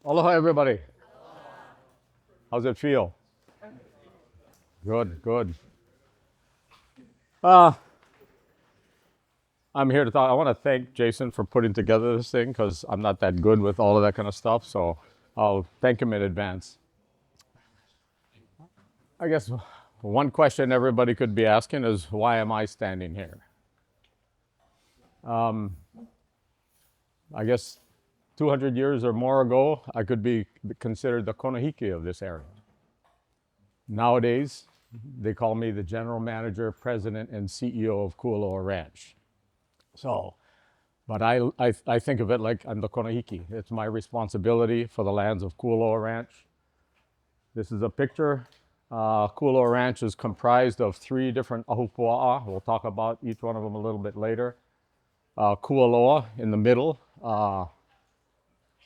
Aloha, everybody. How's it feel? Good, good. Uh, I'm here to talk. I want to thank Jason for putting together this thing because I'm not that good with all of that kind of stuff. So I'll thank him in advance. I guess one question everybody could be asking is why am I standing here? I guess 200 years or more ago, I could be considered the konahiki of this area. Nowadays, they call me the general manager, president, and CEO of Kualoa Ranch. So, but I think of it like I'm the konahiki. It's my responsibility for the lands of Kualoa Ranch. This is a picture. Kualoa Ranch is comprised of three different ahupua'a. We'll talk about each one of them a little bit later. Kualoa in the middle,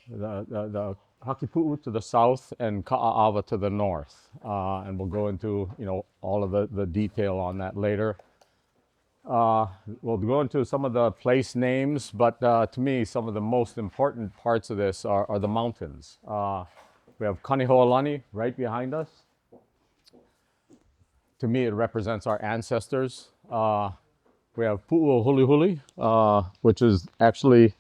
the Hakipu'u to the south, and Ka'a'ava to the north. And we'll go into all of the detail on that later. We'll go into some of the place names, but to me, some of the most important parts of this are the mountains. We have Kaniho'olani right behind us. To me, it represents our ancestors. We have Pu'uhuli, which is actually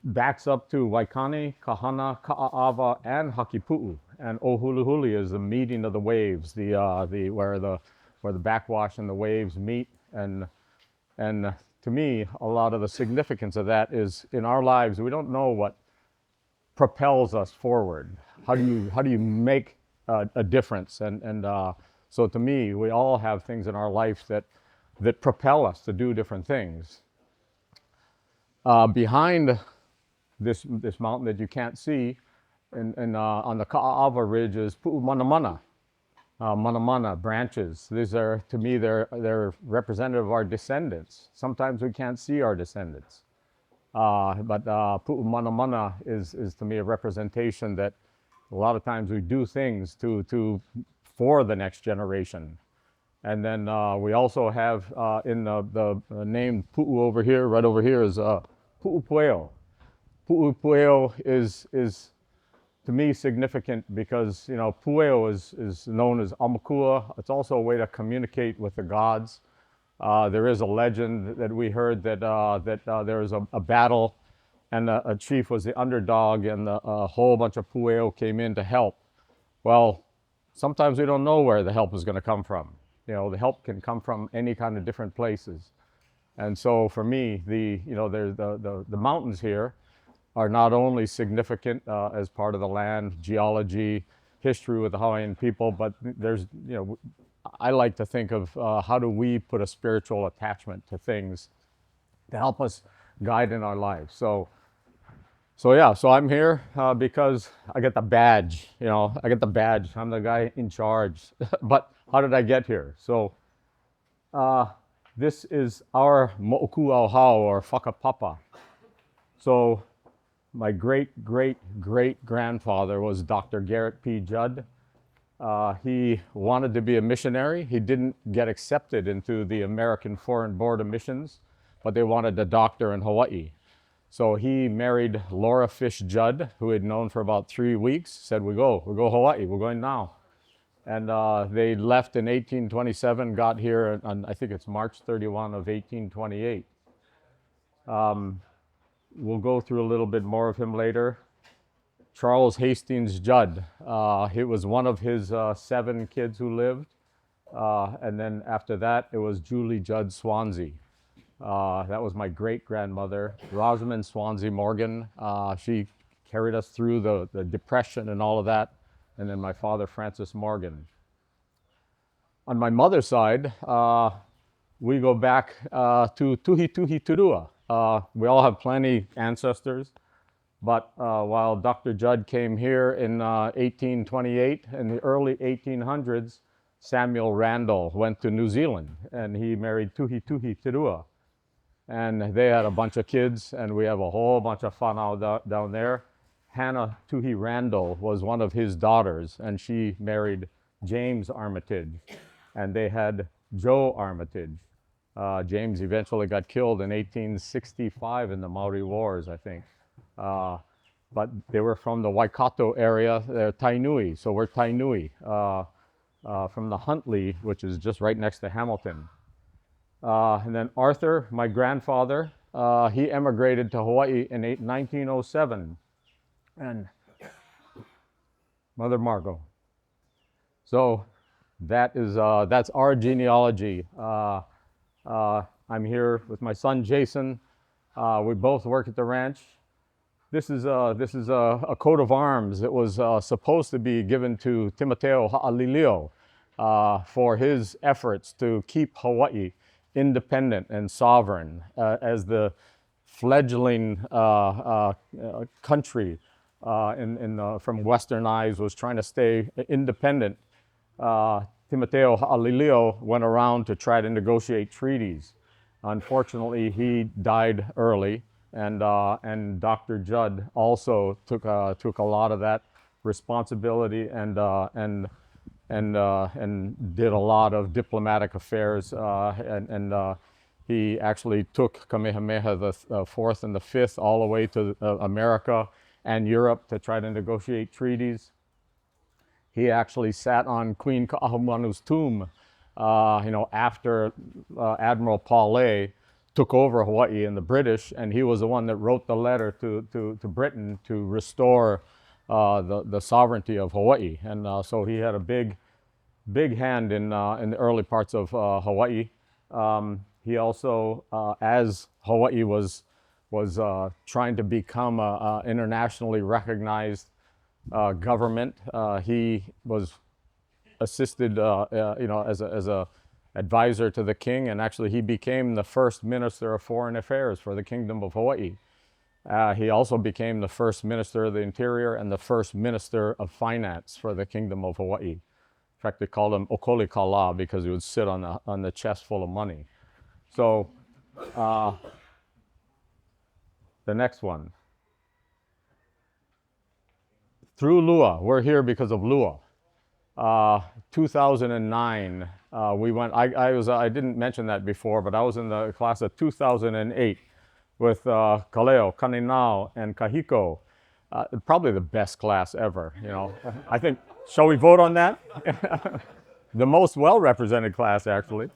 backs up to Waikani, Kahana, Ka'a'ava, and Hakipu'u. And Ohuluhuli is the meeting of the waves, where the backwash and the waves meet. And to me, a lot of the significance of that is in our lives, we don't know what propels us forward. How do you make a difference? So to me, we all have things in our life that propel us to do different things. Behind this mountain that you can't see, and on the Ka'a'ava Ridge is Pu'u Manamana. Manamana branches. These are, to me, they're representative of our descendants. Sometimes we can't see our descendants. But Pu'u Manamana is to me a representation that a lot of times we do things for the next generation. And then we also have in the name Pu'u over here, right over here, is Pu'u Pueo. Pu'u Pueo is to me significant because Pueo is known as Amakua. It's also a way to communicate with the gods. There is a legend that we heard that there was a battle, and a chief was the underdog, and a whole bunch of Pueo came in to help. Well, sometimes we don't know where the help is going to come from. The help can come from any kind of different places. And so for me, there's the mountains here are not only significant as part of the land, geology, history with the Hawaiian people, but I like to think of how do we put a spiritual attachment to things to help us guide in our lives. So I'm here because I get the badge. I get the badge. I'm the guy in charge. But how did I get here? So this is our mo'oku auhau, or whakapapa. So my great-great-great-grandfather was Dr. Garrett P. Judd. He wanted to be a missionary. He didn't get accepted into the American Foreign Board of Missions, but they wanted a doctor in Hawaii. So he married Laura Fish Judd, who he'd known for about 3 weeks, said, we'll go Hawaii, we're going now. And they left in 1827, got here on, I think it's March 31 of 1828. We'll go through a little bit more of him later. Charles Hastings Judd, it was one of his 7 kids who lived. And then after that, it was Julie Judd Swansea. That was my great-grandmother, Rosamond Swansea Morgan. She carried us through the Depression and all of that. And then my father, Francis Morgan. On my mother's side, we go back to Tuhi Tuhi Turua. We all have plenty ancestors, but while Dr. Judd came here in 1828, in the early 1800s, Samuel Randall went to New Zealand, and he married Tuhi Tuhi Turua. And they had a bunch of kids, and we have a whole bunch of whanau down there. Hannah Tuhi Randall was one of his daughters, and she married James Armitage, and they had Joe Armitage. James eventually got killed in 1865 in the Maori Wars, I think. but they were from the Waikato area. They're Tainui, so we're Tainui from the Huntley, which is just right next to Hamilton. And then Arthur, my grandfather, he emigrated to Hawaii in 1907, and Mother Margot. So that's our genealogy. I'm here with my son Jason. We both work at the ranch. This is a coat of arms that was supposed to be given to Timoteo Ha'alilio for his efforts to keep Hawaii independent and sovereign as the fledgling country from Western eyes was trying to stay independent. Timoteo Ha'alilio went around to try to negotiate treaties. Unfortunately, he died early, and Dr. Judd also took a lot of that responsibility and did a lot of diplomatic affairs, and he actually took Kamehameha the fourth and the fifth all the way to America and Europe to try to negotiate treaties. He actually sat on Queen Ka'ahumanu's tomb, after Admiral Paulet took over Hawaii and the British, and he was the one that wrote the letter to Britain to restore the sovereignty of Hawaii. And so he had a big hand in the early parts of Hawaii. He also, as Hawaii was trying to become an internationally recognized government, he was assisted, as a advisor to the king, and actually he became the first minister of foreign affairs for the Kingdom of Hawaii. He also became the first minister of the interior and the first minister of finance for the Kingdom of Hawaii. In fact, they called him Okoli Kala because he would sit on the chest full of money. So the next one. Through Lua, we're here because of Lua. 2009, we went. I didn't mention that before, but I was in the class of 2008 with Kaleo, Kaninau, and Kahiko. Probably the best class ever. I think. Shall we vote on that? The most well-represented class, actually.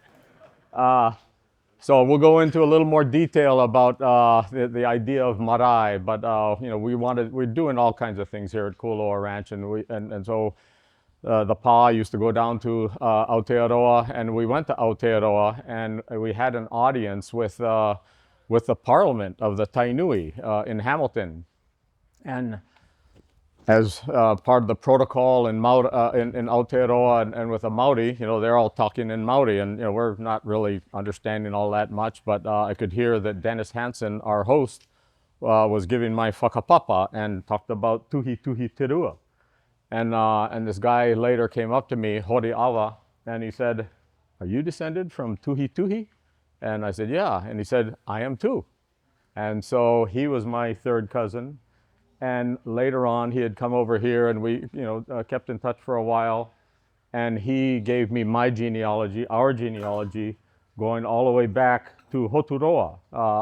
So we'll go into a little more detail about the idea of marae, but we're doing all kinds of things here at Kualoa Ranch, and so the pa used to go down to Aotearoa, and we went to Aotearoa, and we had an audience with the Parliament of the Tainui in Hamilton, and as part of the protocol in Aotearoa and with the Maori, they're all talking in Maori, and we're not really understanding all that much, but I could hear that Dennis Hansen, our host, was giving my whakapapa and talked about tuhi tuhi tirua. And this guy later came up to me, Hori Awa, and he said, "Are you descended from Tuhi Tuhi?" And I said, "Yeah." And he said, "I am too." And so he was my third cousin. And later on, he had come over here, and we, kept in touch for a while. And he gave me my genealogy, our genealogy, going all the way back to Hoturoa.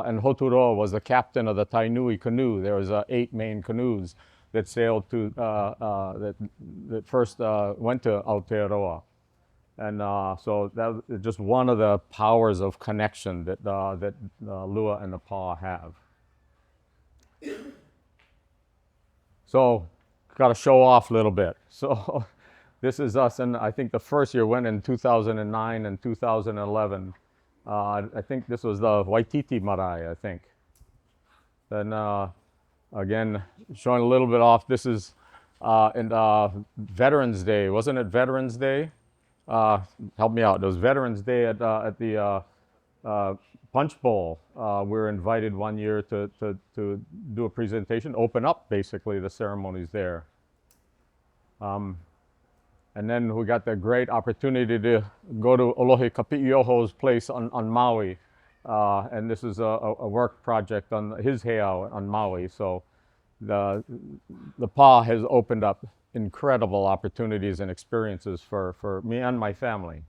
And Hoturoa was the captain of the Tainui canoe. There was 8 main canoes that sailed to that first went to Aotearoa, and so that was just one of the powers of connection that Lua and the Pa have. So, got to show off a little bit. So, this is us, and I think the first year went in 2009 and 2011. I think this was the Waititi Marae, I think. Then. Again, showing a little bit off. This is in Veterans Day. Wasn't it Veterans Day? Help me out. It was Veterans Day at the Punch Bowl. We were invited one year to do a presentation, open up basically the ceremonies there. And then we got the great opportunity to go to Olohe Kapi'ioho's place on Maui. And this is a work project on his heiau on Maui. So the Pa has opened up incredible opportunities and experiences for me and my family.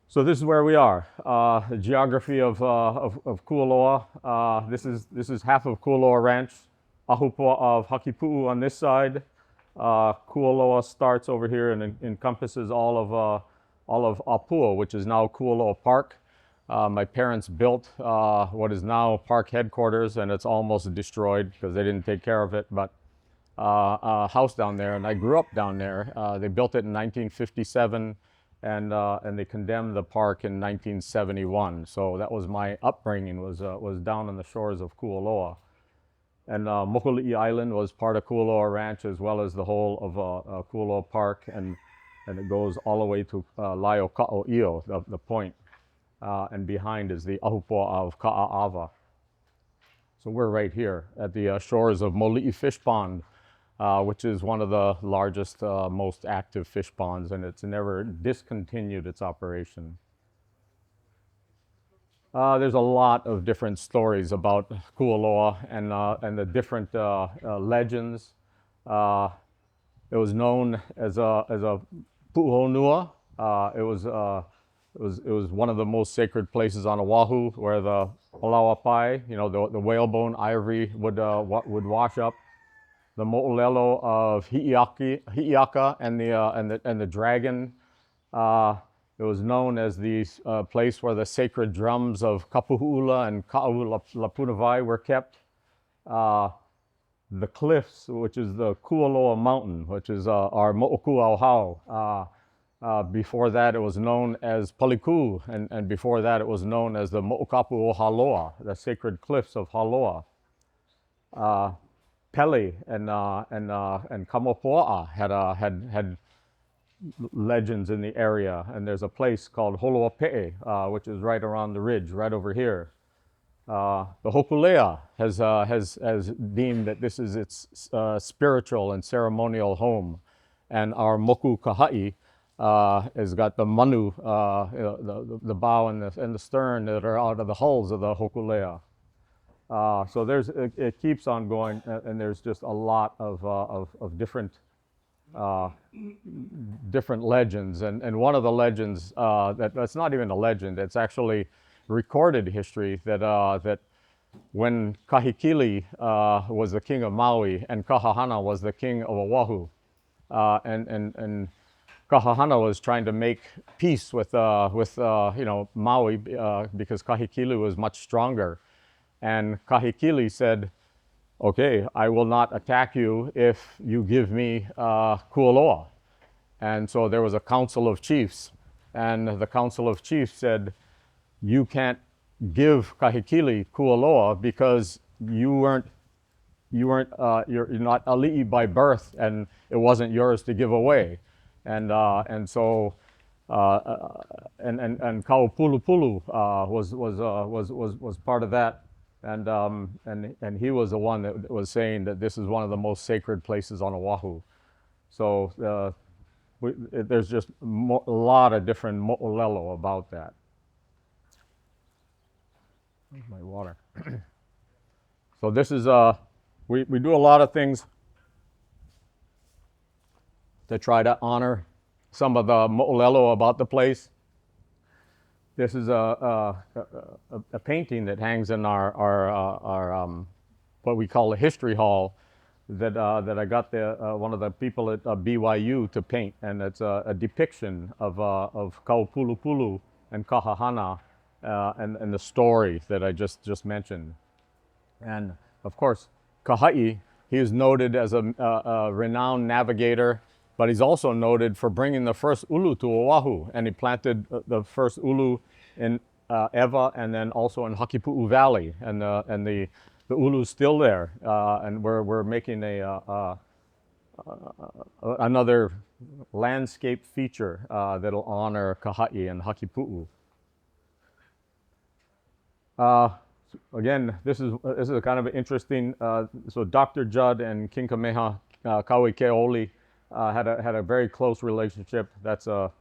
So this is where we are. The geography of Kualoa. This is half of Kualoa Ranch. Ahupua'a of Hakipu'u on this side. Kualoa starts over here and encompasses all of Apua, which is now Kualoa Park. My parents built what is now park headquarters, and it's almost destroyed because they didn't take care of it. But a house down there, and I grew up down there. They built it in 1957, and they condemned the park in 1971. So that was my upbringing. Was down on the shores of Kualoa, and Mokuli'i Island was part of Kualoa Ranch as well as the whole of Kualoa Park, and it goes all the way to Laio the point, and behind is the Ahupua'a of Ka'a'awa. So we're right here at the shores of Moli'i Fish Pond, which is one of the largest, most active fish ponds, and it's never discontinued its operation. There's a lot of different stories about Kualoa and the different legends. It was known as a pu'uhonua. It was one of the most sacred places on Oahu, where the olawapai, the whalebone ivory would wash up. The mo'olelo of Hi'iaka and the dragon. It was known as the place where the sacred drums of Kapuhula and Ka'aulapunavai were kept. The cliffs, which is the Kualoa Mountain, which is our Mo'okuauhau. Before that, it was known as Paliku, and before that, it was known as the Mo'okapu o Haloa, the sacred cliffs of Haloa. Pele and Kamopoa'a had legends in the area, and there's a place called Holoape'e, which is right around the ridge, right over here. The Hokulea has deemed that this is its spiritual and ceremonial home, and our Moku Kaha'i has got the manu, the bow and the stern that are out of the hulls of the Hokulea. So it keeps on going, and there's just a lot of different legends, and one of the legends that's not even a legend; it's actually recorded history that when Kahikili was the king of Maui and Kahahana was the king of Oahu, and Kahahana was trying to make peace with Maui because Kahikili was much stronger. And Kahikili said, okay, I will not attack you if you give me Kualoa. And so there was a council of chiefs. And the council of chiefs said, you can't give Kahikili Kualoa because you're not ali'i by birth, and it wasn't yours to give away. And Kaupulupulu was part of that. And he was the one that was saying that this is one of the most sacred places on Oahu. So there's just a lot of different mo'olelo about that. Where's my water? So this is, we do a lot of things to try to honor some of the mo'olelo about the place. This is a painting that hangs in our what we call a history hall that I got one of the people at BYU to paint, and it's a depiction of Kaupulupulu and Kahahana and the story that I just mentioned. And of course, Kaha'i, he is noted as a renowned navigator, but he's also noted for bringing the first ulu to Oahu, and he planted the first ulu in Ewa and then also in Hakipu'u Valley, and the ulu's still there, and we're making another landscape feature that'll honor Kaha'i and Hakipu'u. Again, this is a kind of interesting. So Dr. Judd and King Kameha Kauikeoli had a very close relationship. That's a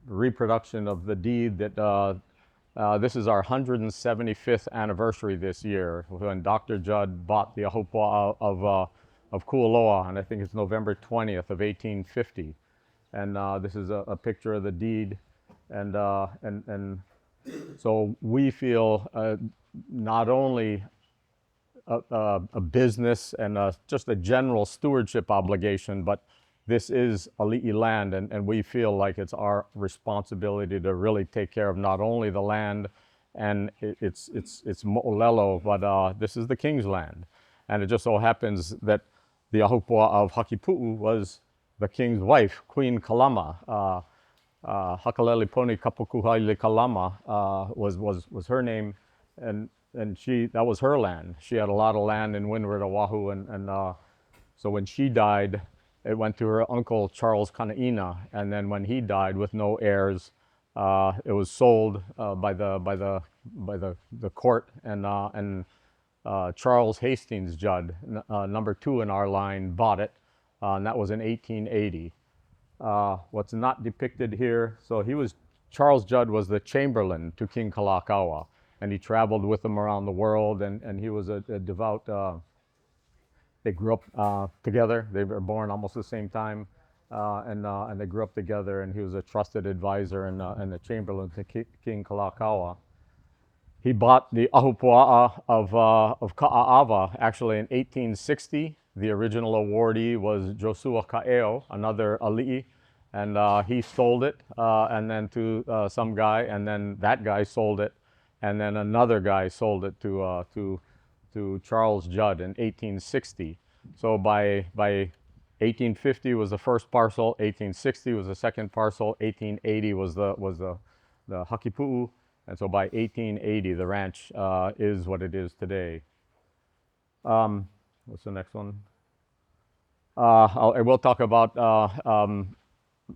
reproduction of the deed that this is our 175th anniversary this year, when Dr. Judd bought the ahupua'a of Kualoa, and I think it's November 20th of 1850. And this is a picture of the deed. And so we feel not only a business and just a general stewardship obligation, but this is Ali'i land, and we feel like it's our responsibility to really take care of not only the land and it's mo'olelo, but this is the king's land. And it just so happens that the ahupua of Hakipu'u was the king's wife, Queen Kalama. Hakaleli Poni Kapukuhaile Kalama was her name, and she that was her land. She had a lot of land in Windward, Oahu, and so when she died, it went to her uncle Charles Kanaina, and then when he died with no heirs, it was sold by the court, and Charles Hastings Judd, number two in our line, bought it, and that was in 1880. What's not depicted here, so Charles Judd was the chamberlain to King Kalakaua, and he traveled with him around the world, and he was a devout, they grew up together, they were born almost the same time, and they grew up together, and he was a trusted advisor and the chamberlain to King Kalakaua. He bought the ahupua'a of Ka'aava actually in 1860. The original awardee was Josua Ka'eo, another ali'i, and he sold it, and then to some guy, and then that guy sold it, and then another guy sold it to Charles Judd in 1860. So by 1850 was the first parcel, 1860 was the second parcel, 1880 was the Hakipu'u, and so by 1880 the ranch is what it is today. What's the next one? I will talk about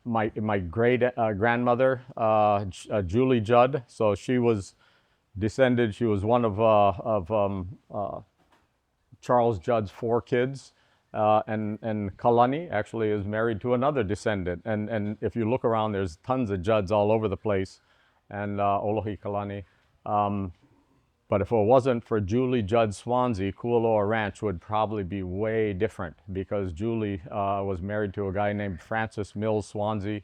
my great grandmother, Julie Judd. So she was descended. She was one of Charles Judd's four kids, and Kalani actually is married to another descendant. And if you look around, there's tons of Judds all over the place, and Olohi Kalani. But if it wasn't for Julie Judd Swansea, Kualoa Ranch would probably be way different, because Julie was married to a guy named Francis Mills Swansea.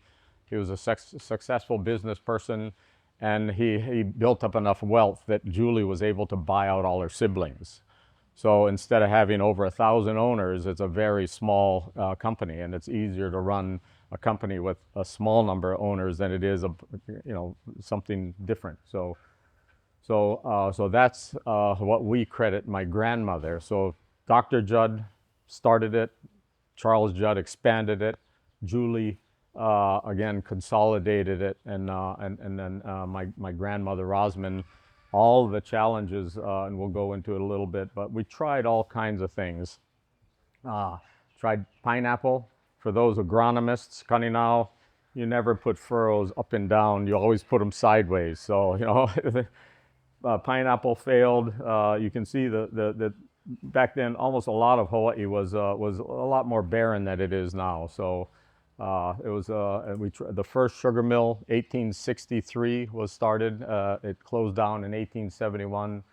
He was a successful business person, and he built up enough wealth that Julie was able to buy out all her siblings. So instead of having over 1,000 owners, it's a very small company, and it's easier to run a company with a small number of owners than it is something different. So that's what we credit my grandmother. So Dr. Judd started it, Charles Judd expanded it, Julie again consolidated it, and then my grandmother Rosman, all the challenges, and we'll go into it a little bit, but we tried all kinds of things. Tried pineapple. For those agronomists, Kaninau, you never put furrows up and down, you always put them sideways. So, pineapple failed. You can see the back then almost a lot of Hawaii was a lot more barren than it is now. So it was the first sugar mill, 1863 was started. It closed down in 1871.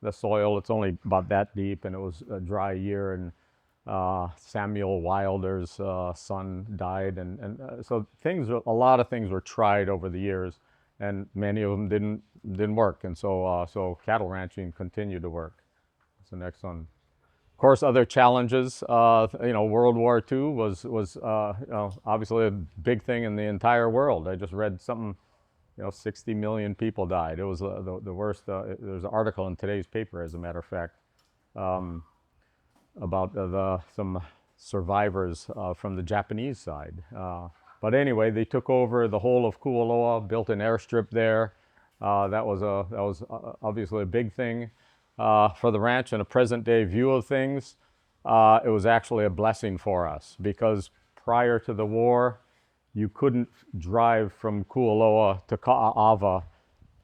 The soil, it's only about that deep, and it was a dry year, and Samuel Wilder's son died, and so a lot of things were tried over the years, and many of them didn't work, and so cattle ranching continued to work. That's the next one. Of course, other challenges. World War II was obviously a big thing in the entire world. I just read something. 60 million people died. It was the worst. There's an article in today's paper, as a matter of fact, about some survivors from the Japanese side. But anyway, they took over the whole of Kualoa, built an airstrip there. That was obviously a big thing for the ranch, and a present-day view of things. It was actually a blessing for us, because prior to the war, you couldn't drive from Kualoa to Ka'aava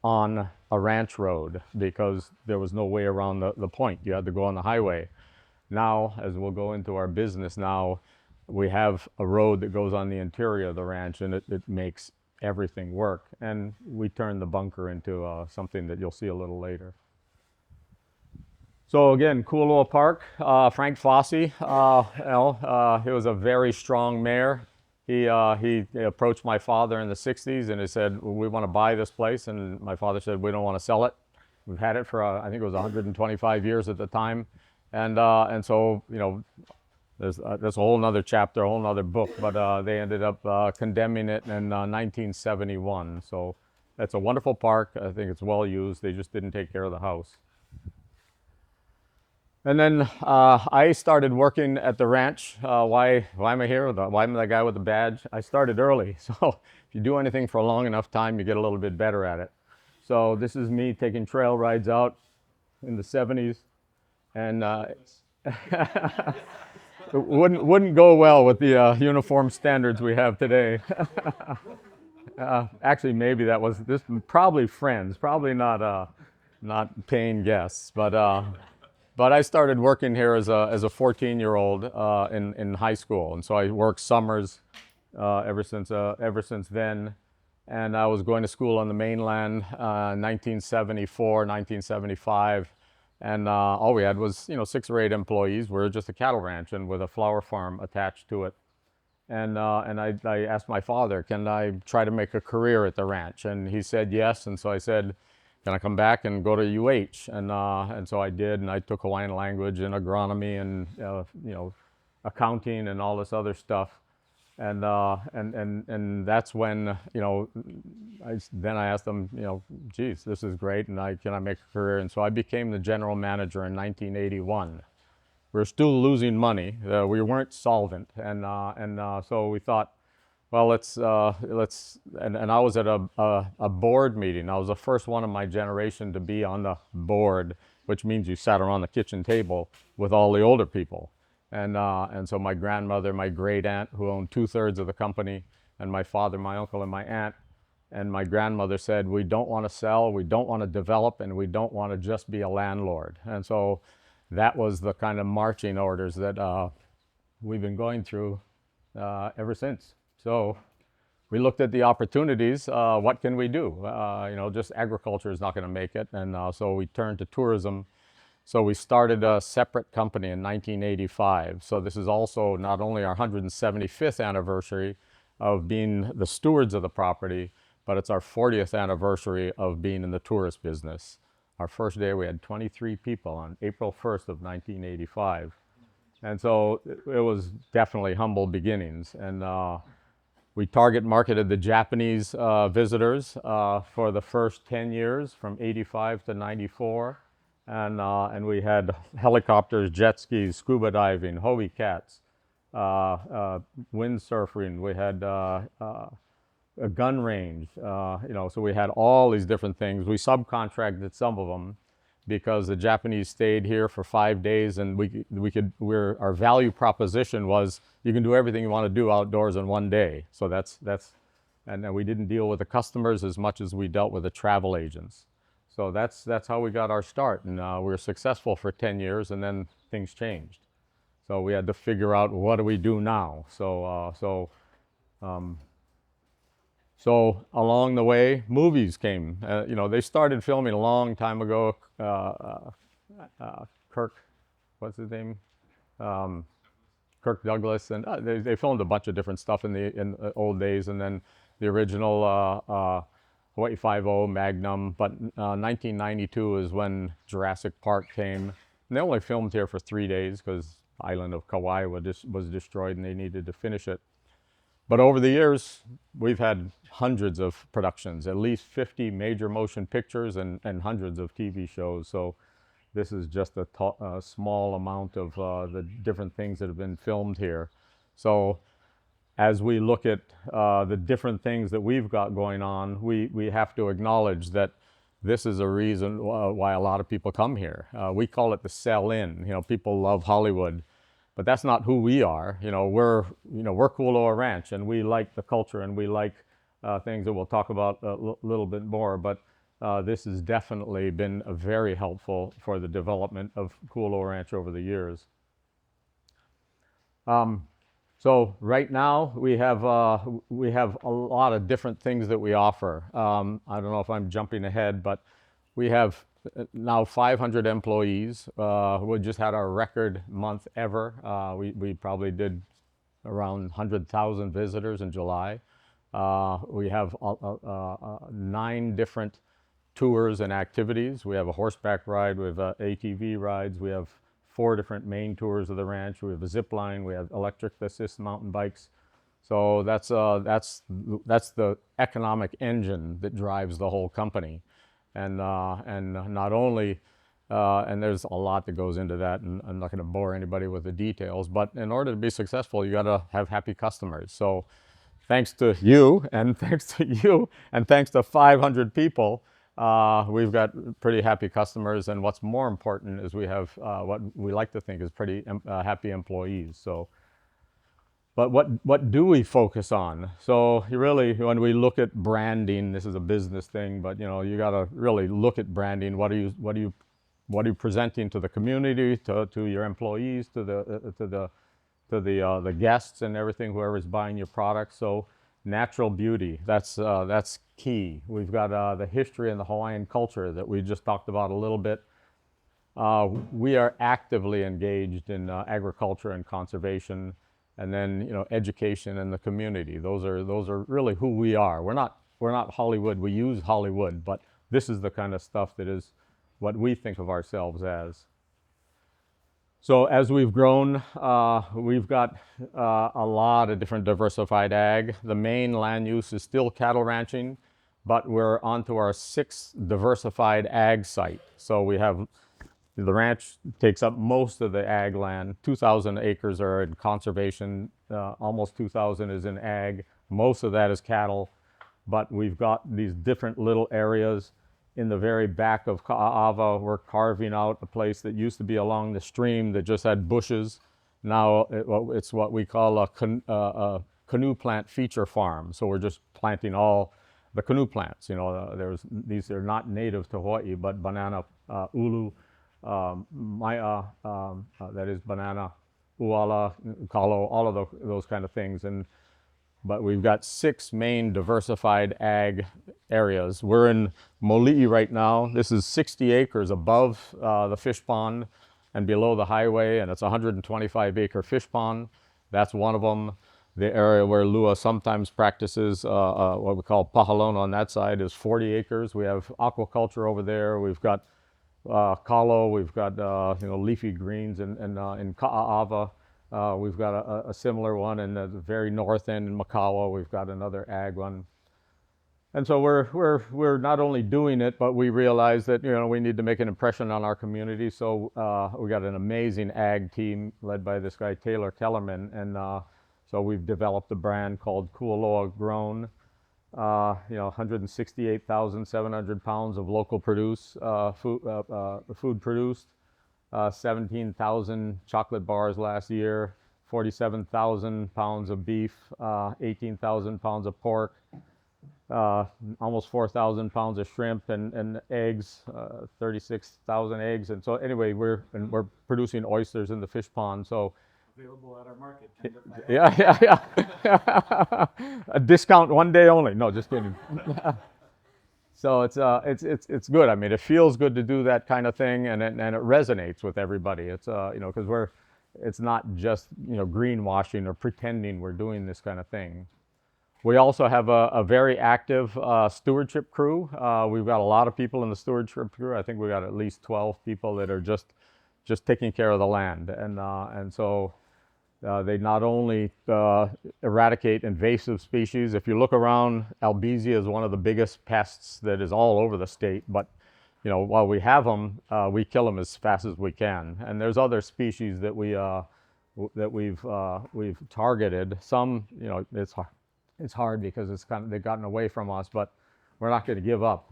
on a ranch road, because there was no way around the point. You had to go on the highway. Now, as we'll go into our business now, we have a road that goes on the interior of the ranch, and it makes everything work. And we turned the bunker into something that you'll see a little later. So again, Kualoa Park, Frank Fossey, he was a very strong mayor. he approached my father in the 60s and he said, we want to buy this place. And my father said, we don't want to sell it. We've had it for, I think it was 125 years at the time. And so, there's a whole nother chapter, a whole nother book, but they ended up condemning it in 1971. So it's a wonderful park. I think it's well used. They just didn't take care of the house. And then I started working at the ranch. Why am I here? Why am I the guy with the badge? I started early. So if you do anything for a long enough time, you get a little bit better at it. So this is me taking trail rides out in the 70s. And it wouldn't go well with the uniform standards we have today. Actually, maybe that was this. Probably friends, probably not paying guests. But I started working here as a 14-year-old in high school, and so I worked summers ever since then. And I was going to school on the mainland, 1974, 1975. And all we had was, 6 or 8 employees. We were just a cattle ranch and with a flower farm attached to it. And I asked my father, can I try to make a career at the ranch? And he said yes. And so I said, can I come back and go to UH? And so I did. And I took Hawaiian language and agronomy and accounting and all this other stuff. And that's when, then I asked them, geez, this is great, and can I make a career? And so I became the general manager in 1981. We were still losing money. We weren't solvent, and so we thought, well, let's. And I was at a board meeting. I was the first one in my generation to be on the board, which means you sat around the kitchen table with all the older people. And so my grandmother, my great aunt, who owned 2/3 of the company, and my father, my uncle, and my aunt, and my grandmother said, we don't want to sell, we don't want to develop, and we don't want to just be a landlord. And so that was the kind of marching orders that we've been going through ever since. So we looked at the opportunities. What can we do? Just agriculture is not going to make it. And so we turned to tourism. So we started a separate company in 1985. So this is also not only our 175th anniversary of being the stewards of the property, but it's our 40th anniversary of being in the tourist business. Our first day we had 23 people on April 1st of 1985. And so it was definitely humble beginnings. And we target marketed the Japanese visitors for the first 10 years from 85 to 94. And we had helicopters, jet skis, scuba diving, Hobie cats, windsurfing. We had a gun range, so we had all these different things. We subcontracted some of them because the Japanese stayed here for 5 days, and our value proposition was you can do everything you want to do outdoors in 1 day. So and we didn't deal with the customers as much as we dealt with the travel agents. So that's how we got our start, and we were successful for 10 years, and then things changed. So we had to figure out, what do we do now? So along the way, movies came. They started filming a long time ago. Kirk, what's his name? Kirk Douglas, and they filmed a bunch of different stuff in the old days, and then the original Hawaii Five-0, Magnum, but 1992 is when Jurassic Park came. And they only filmed here for 3 days because the island of Kauai was destroyed and they needed to finish it. But over the years, we've had hundreds of productions, at least 50 major motion pictures and hundreds of TV shows. So this is just a small amount of the different things that have been filmed here. So as we look at the different things that we've got going on, we have to acknowledge that this is a reason why a lot of people come here. We call it the sell-in. People love Hollywood, but that's not who we are. We're Kualoa Ranch, and we like the culture, and we like things that we'll talk about a little bit more. But this has definitely been very helpful for the development of Kualoa Ranch over the years. So right now we have a lot of different things that we offer. I don't know if I'm jumping ahead, but we have now 500 employees. We just had our record month ever. We probably did around 100,000 visitors in July. We have 9 different tours and activities. We have a horseback ride, we have ATV rides, we have 4 different main tours of the ranch, we have a zip line, we have electric assist mountain bikes. So that's the economic engine that drives the whole company, and not only and there's a lot that goes into that, and I'm not going to bore anybody with the details. But in order to be successful, you got to have happy customers. So thanks to you, and thanks to you, and thanks to 500 people, we've got pretty happy customers. And what's more important is we have what we like to think is pretty happy employees. So, but what do we focus on? So you really, when we look at branding, this is a business thing, but you got to really look at branding. What are you presenting to the community, to your employees, to the guests and everything, whoever's buying your product? So natural beauty, that's key. We've got the history and the Hawaiian culture that we just talked about a little bit. We are actively engaged in agriculture and conservation, and then education and the community. Those are really who we are. We're not Hollywood. We use Hollywood, but this is the kind of stuff that is what we think of ourselves as. So as we've grown, we've got a lot of different diversified ag. The main land use is still cattle ranching, but we're onto our 6th diversified ag site. So we have, the ranch takes up most of the ag land. 2,000 acres are in conservation, almost 2,000 is in ag. Most of that is cattle, but we've got these different little areas. In the very back of Ka'ava, we're carving out a place that used to be along the stream that just had bushes. Now it's what we call a canoe plant feature farm. So we're just planting all the canoe plants. These are not native to Hawaii, but banana ulu, maya, that is banana, uala, kalo, all of those kind of things. But we've got 6 main diversified ag areas. We're in Moli'i right now. This is 60 acres above the fish pond and below the highway, and it's a 125-acre fish pond. That's one of them. The area where Lua sometimes practices what we call pahalona on that side is 40 acres. We have aquaculture over there. We've got kalo. We've got leafy greens, and in Ka'ava. We've got a similar one, and at the very north end in Makawa, we've got another ag one. And so we're not only doing it, but we realize that we need to make an impression on our community. So we got an amazing ag team led by this guy Taylor Kellerman, and so we've developed a brand called Kualoa Grown. 168,700 pounds of local food produced. 17,000 chocolate bars last year, 47,000 pounds of beef, 18,000 pounds of pork, almost 4,000 pounds of shrimp, and eggs, 36,000 eggs. And so anyway, we're producing oysters in the fish pond. So available at our market. yeah. A discount one day only. No, just kidding. So it's good. I mean, it feels good to do that kind of thing, and it resonates with everybody. It's because it's not just greenwashing or pretending we're doing this kind of thing. We also have a very active stewardship crew. We've got a lot of people in the stewardship crew. I think we got at least 12 people that are just taking care of the land, and so. They not only eradicate invasive species. If you look around, albizia is one of the biggest pests that is all over the state. But while we have them, we kill them as fast as we can. And there's other species that we've targeted. Some, it's hard because they've gotten away from us, but we're not going to give up.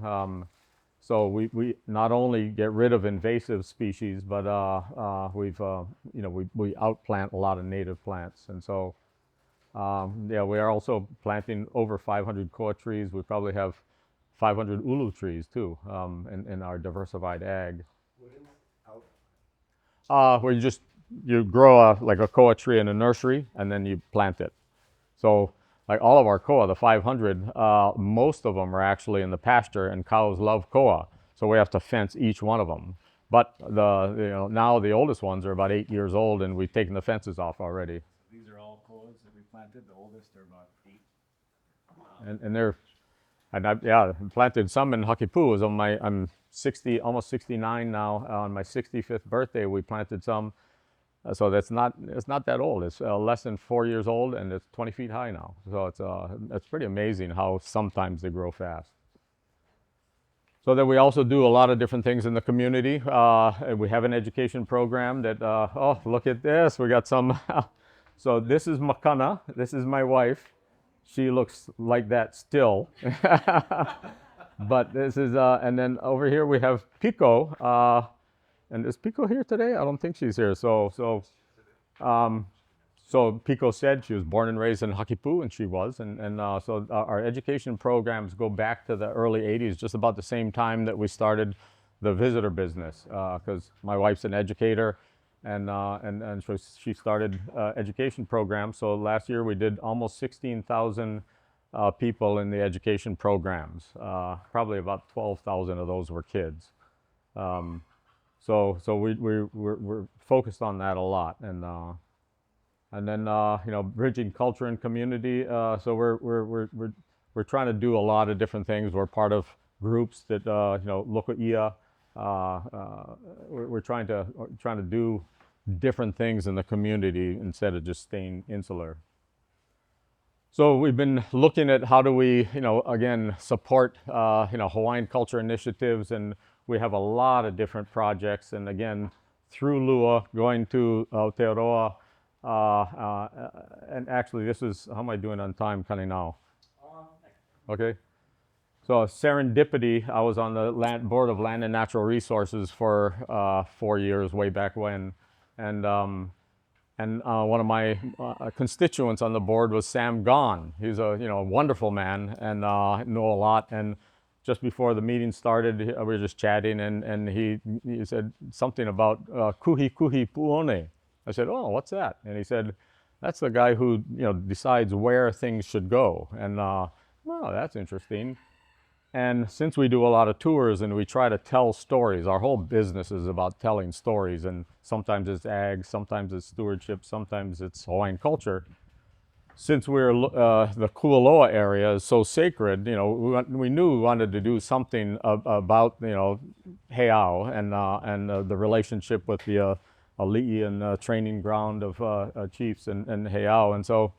So we not only get rid of invasive species, but we outplant a lot of native plants. And so we are also planting over 500 koa trees. We probably have 500 ulu trees too in our diversified ag. Where you grow a koa tree in a nursery, and then you plant it. So like all of our koa, the 500, most of them are actually in the pasture, and cows love koa, so we have to fence each one of them. But now the oldest ones are about 8 years old, and we've taken the fences off already. These are all koas? planted. The oldest are about 8. And they're, and I, yeah, planted some in Hakipu. I'm 60, almost 69 now. On my 65th birthday, we planted some. So it's not that old. It's less than 4 years old, and it's 20 feet high now. So it's pretty amazing how sometimes they grow fast. So then we also do a lot of different things in the community. We have an education program that, oh, look at this. We got some. So this is Makana. This is my wife. She looks like that still. But this is, and then over here we have Pico. And is Pico here today? I don't think she's here. So Pico said she was born and raised in Hakipu, and she was. So our education programs go back to the early 80s, just about the same time that we started the visitor business, because my wife's an educator, and so she started education programs. So last year we did almost 16,000 people in the education programs. Probably about 12,000 of those were kids. So we're focused on that a lot, and then bridging culture and community. So we're trying to do a lot of different things. We're part of groups that local IA. We're trying to do different things in the community instead of just staying insular. So we've been looking at how do we, again, support, Hawaiian culture initiatives, and we have a lot of different projects. And again, through Lua, going to Aotearoa, and actually, this is, how am I doing on time, Kani, now? Okay. So serendipity, I was on the board of Land and Natural Resources for 4 years, way back when, and one of my constituents on the board was Sam Gon. He's a wonderful man, and know a lot. And just before the meeting started, we were just chatting, and he said something about kuhi kuhi puone. I said, oh, what's that? And he said, that's the guy who decides where things should go. And well, that's interesting. And since we do a lot of tours and we try to tell stories, our whole business is about telling stories. And sometimes it's ag, sometimes it's stewardship, sometimes it's Hawaiian culture. Since we're the Kualoa area is so sacred, we knew we wanted to do something about heiau and the relationship with the ali'i and training ground of chiefs and heiau. And so,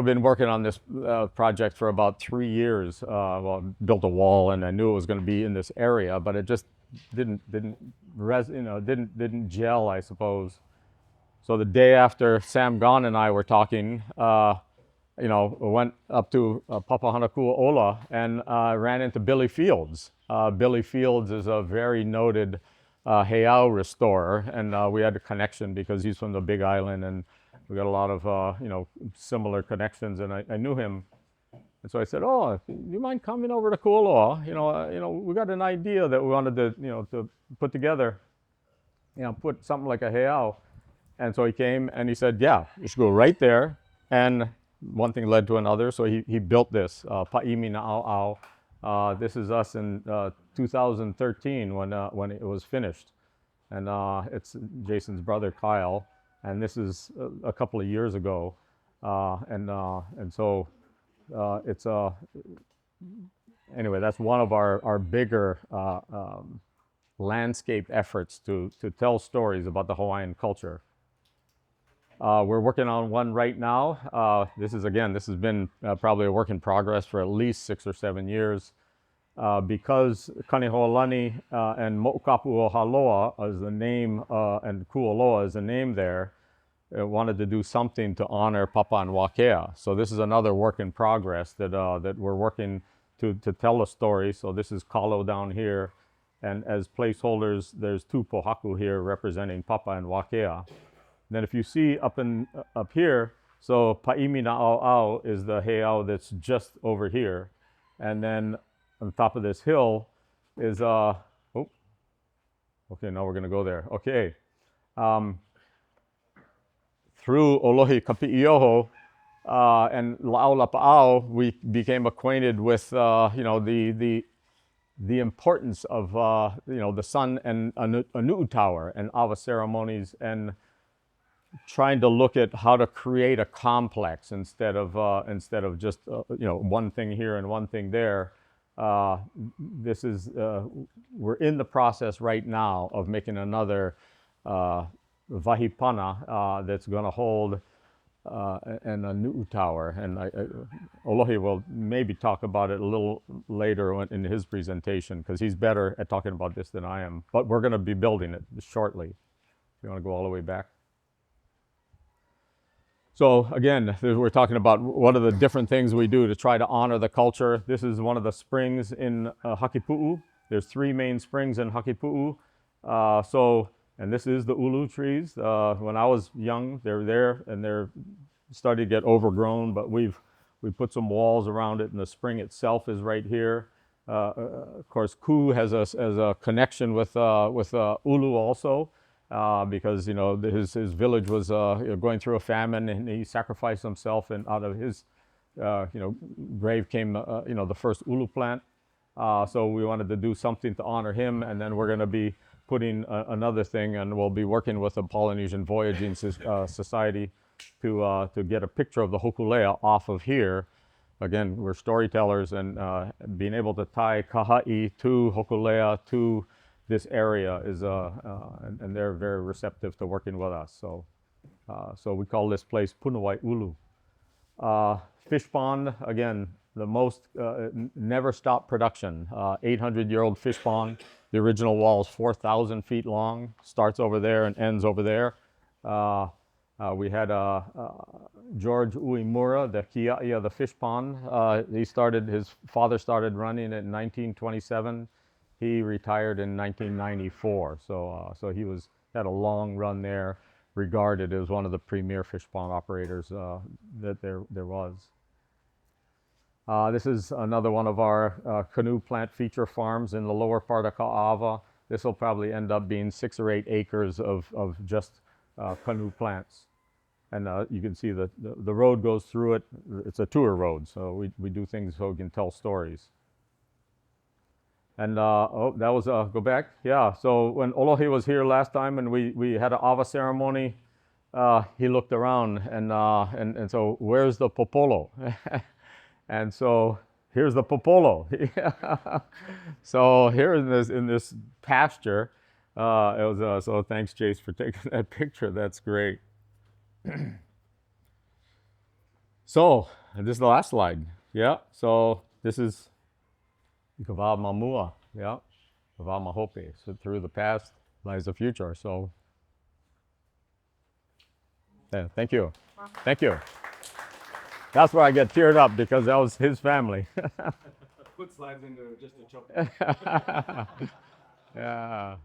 been working on this project for about 3 years. Well, built a wall, and I knew it was going to be in this area, but it just didn't gel, I suppose. So the day after Sam Gon and I were talking, we went up to Papahanaukua'ola and ran into Billy Fields. Billy Fields is a very noted heiau restorer, and we had a connection because he's from the Big Island, and we got a lot of similar connections, and I knew him. And so I said, oh, do you mind coming over to Kualoa? We got an idea that we wanted to put together, put something like a heiau. And so he came and he said, yeah, you should go right there. And one thing led to another. So he built this, Pa'imi Na'au. This is us in 2013 when it was finished. And it's Jason's brother, Kyle. And this is a couple of years ago. And so it's anyway, that's one of our bigger landscape efforts to tell stories about the Hawaiian culture. We're working on one right now. This has been probably a work in progress for at least 6 or 7 years. Because Kanehoalani and Mo'okapu Haloa is the name, and Kualoa is the name there, wanted to do something to honor Papa and Wakea. So this is another work in progress that we're working to tell a story. So this is Kalo down here, and as placeholders, there's 2 pohaku here representing Papa and Wakea. Then if you see up here, so Pa'imi Na'au is the heiau that's just over here. And then on top of this hill is, okay, now we're gonna go there. Okay. Through Olohi Kapi'ioho and La'au Lapa'au, we became acquainted with, the importance of, the sun and Anu'u Tower and awa ceremonies. And trying to look at how to create a complex instead of just one thing here and one thing there. This is we're in the process right now of making another vahipana that's going to hold and a new tower. And Olohi will maybe talk about it a little later in his presentation because he's better at talking about this than I am. But we're going to be building it shortly. You want to go all the way back? So again, we're talking about what are the different things we do to try to honor the culture. This is one of the springs in Hakipu'u. There's 3 main springs in Hakipu'u. And this is the ulu trees. When I was young, they're there and they're starting to get overgrown, but we put some walls around it, and the spring itself is right here. Of course, Ku has a connection with Ulu also. Because his village was going through a famine, and he sacrificed himself, and out of his grave came the first ulu plant. So we wanted to do something to honor him, and then we're going to be putting another thing, and we'll be working with the Polynesian Voyaging Society to get a picture of the Hokulea off of here. Again, we're storytellers, and being able to tie Kaha'i to Hokulea to this area is and they're very receptive to working with us. So we call this place Punawai Ulu. Fish pond, again, the most never stop production. 800-year-old fish pond. The original wall is 4,000 feet long, starts over there and ends over there. We had George Uemura, the kia'i of the fish pond. His father started running it in 1927. He retired in 1994, so he had a long run there, regarded as one of the premier fish pond operators that there was. This is another one of our canoe plant feature farms in the lower part of Ka'ava. This will probably end up being 6 or 8 acres of just canoe plants. And you can see the road goes through it. It's a tour road, so we do things so we can tell stories. And that was, go back. Yeah, so when Olohi was here last time and we had an Ava ceremony, he looked around and so where's the popolo? And so here's the popolo. So here in this pasture, it was, so thanks Jace for taking that picture. That's great. So this is the last slide. Yeah, so this is Kava Mamua, yeah, Kava Mahope. So through the past lies the future. So, yeah, thank you. Thank you. That's where I get teared up because that was his family. Put slides into just a choke. Yeah.